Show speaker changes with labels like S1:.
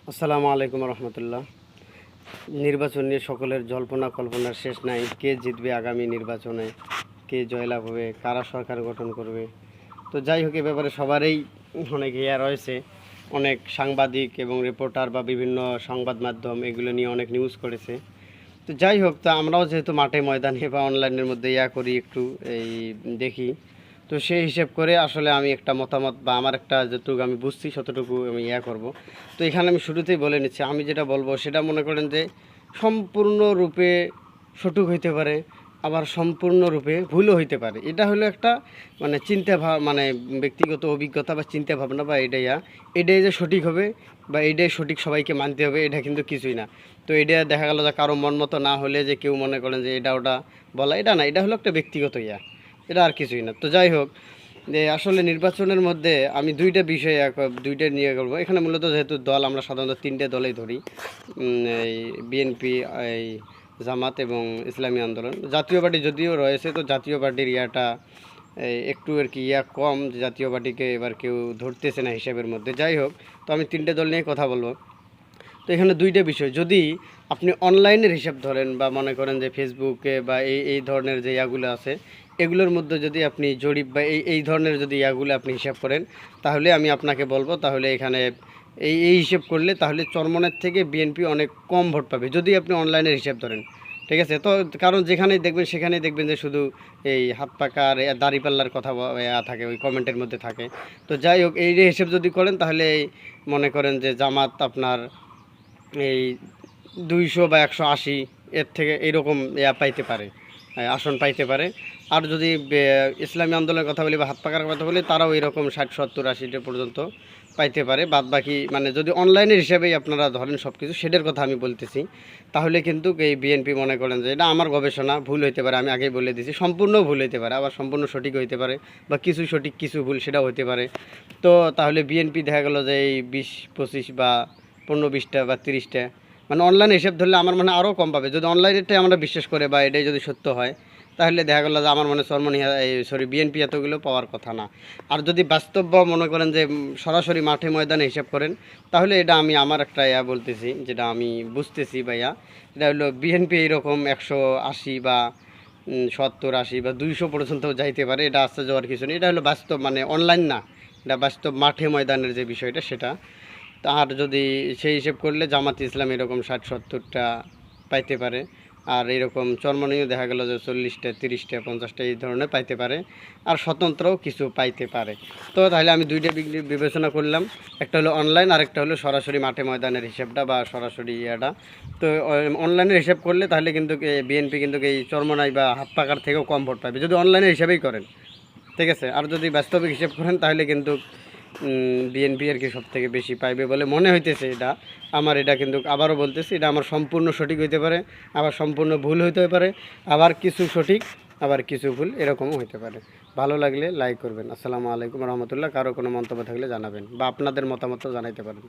S1: আসসালামু আলাইকুম রহমতুল্লাহ। নির্বাচন নিয়ে সকলের জল্পনা কল্পনার শেষ নাই। কে জিতবে আগামী নির্বাচনে, কে জয়লাভ হবে, কারা সরকার গঠন করবে। তো যাই হোক, এ ব্যাপারে সবারই অনেক ইয়া রয়েছে। অনেক সাংবাদিক এবং রিপোর্টার বা বিভিন্ন সংবাদ মাধ্যম এগুলো নিয়ে অনেক নিউজ করেছে। তো যাই হোক, তা আমরাও যেহেতু মাঠে ময়দানে বা অনলাইনের মধ্যে ইয়া করি, একটু এই দেখি। তো সেই হিসেব করে আসলে আমি একটা মতামত বা আমার একটা যতটুকু আমি বুঝছি ততটুকু আমি ইয়া করব। তো এখানে আমি শুরুতেই বলে নিচ্ছি, আমি যেটা বলবো সেটা মনে করেন যে সম্পূর্ণরূপে সঠিক হইতে পারে, আবার সম্পূর্ণরূপে ভুলও হইতে পারে। এটা হলো একটা মানে মানে ব্যক্তিগত অভিজ্ঞতা বা চিন্তা ভাবনা বা এটাই যে সঠিক হবে বা এটাই সঠিক সবাইকে মানতে হবে, এটা কিন্তু কিছুই না। তো এটা দেখা গেল যে কারো মন মতো না হলে যে কেউ মনে করেন যে এটা ওটা বলা, এটা না, এটা হলো একটা ব্যক্তিগত এটা আর কিছুই না। তো যাই হোক, যে আসলে নির্বাচনের মধ্যে আমি দুইটা নিয়ে করবো এখানে। মূলত যেহেতু দল আমরা সাধারণত তিনটে দলেই ধরি, এই বিএনপি, এই জামাত এবং ইসলামী আন্দোলন। জাতীয় পার্টি যদিও রয়েছে, তো জাতীয় পার্টির একটু আর কি কম, জাতীয় পার্টিকে এবার কেউ ধরতেছে না হিসাবের মধ্যে। যাই হোক, তো আমি তিনটে দল নিয়ে কথা বলবো। তো এখানে দুইটা বিষয়, যদি আপনি অনলাইনের হিসাব ধরেন বা মনে করেন যে ফেসবুকে বা এই ধরনের যে ইয়াগুলো আছে এগুলোর মধ্যে যদি আপনি জরিপ বা এই ধরনের যদি ইয়াগুলো আপনি হিসাব করেন, তাহলে আমি আপনাকে বলবো, তাহলে এখানে এই হিসেব করলে তাহলে চরমনের থেকে বিএনপি অনেক কম ভোট পাবে, যদি আপনি অনলাইনের হিসাব ধরেন। ঠিক আছে? তো কারণ যেখানেই দেখবেন সেখানেই দেখবেন যে শুধু এই হাত পাকা আর দাড়িপাল্লার কথা থাকে, ওই কমেন্টের মধ্যে থাকে। তো যাই হোক, এই যে হিসেব যদি করেন তাহলে মনে করেন যে জামাত আপনার এই 200 বা 180 এর থেকে এইরকম পাইতে পারে, আসন পাইতে পারে। আর যদি ইসলামী আন্দোলনের কথা বলি বা হাত পাকার কথা বলি, তারাও এরকম 60, 70, 80 পর্যন্ত পাইতে পারে। বাদ বাকি মানে যদি অনলাইনের হিসাবেই আপনারা ধরেন সব কিছু, সেটার কথা আমি বলতেছি, তাহলে কিন্তু এই বিএনপি মনে করেন যে, এটা আমার গবেষণা, ভুল হইতে পারে, আমি আগেই বলে দিয়েছি, সম্পূর্ণ ভুল হইতে পারে, আবার সম্পূর্ণ সঠিক হইতে পারে, বা কিছু সঠিক কিছু ভুল সেটাও হইতে পারে। তো তাহলে বিএনপি দেখা গেল যে এই 20, 25 বা 15, 20টা বা 30টা, মানে অনলাইনে হিসেব ধরলে আমার মনে হয় আরও কম পাবে। যদি অনলাইনেরটাই আমরা বিশ্বাস করে বা এটাই যদি সত্য হয়, তাহলে দেখা গেলো যে আমার মনে বিএনপি এতগুলো পাওয়ার কথা না। আর যদি বাস্তব বা মনে করেন যে সরাসরি মাঠে ময়দানে হিসাব করেন, তাহলে এটা আমি আমার একটা বলতেছি, যেটা আমি বুঝতেছি ভাইয়া, এটা হলো বিএনপি এইরকম 180 বা 70, 80 বা 200 পর্যন্ত যাইতে পারে। এটা আসতে যাওয়ার কিছু নেই, এটা হলো বাস্তব, মানে অনলাইন না, এটা বাস্তব মাঠে ময়দানের যে বিষয়টা সেটা। আর যদি সেই হিসেব করলে জামাত ইসলাম এরকম 60, 70টা পাইতে পারে। আর এরকম চরমনিও দেখা গেল যে 40টা, 30টা, 50টা এই ধরনের পাইতে পারে। আর স্বতন্ত্রও কিছু পাইতে পারে। তো তাহলে আমি দুইটা বিবেচনা করলাম, একটা হলো অনলাইন আর একটা হলো সরাসরি মাঠে ময়দানের হিসাবটা বা সরাসরি তো অনলাইনের হিসাব করলে তাহলে কিন্তু বিএনপি কিন্তু এই চরমনাই বা হাত পাকার থেকেও কম ভোট পাবে, যদি অনলাইনের হিসাবেই করেন। ঠিক আছে? আর যদি বাস্তবিক হিসাব করেন তাহলে কিন্তু বিএনপি আর কি সব থেকে বেশি পাইবে বলে মনে হইতেছে। এটা কিন্তু আবারও বলতেছি, এটা আমার সম্পূর্ণ সঠিক হইতে পারে, আবার সম্পূর্ণ ভুল হইতে পারে, আবার কিছু সঠিক, আবার কিছু ভুল, এরকমও হইতে পারে। ভালো লাগলে লাইক করবেন। আসসালামু আলাইকুম রহমতুল্লাহ। কারো কোনো মন্তব্য থাকলে জানাবেন বা আপনাদের মতামত জানাইতে পারেন।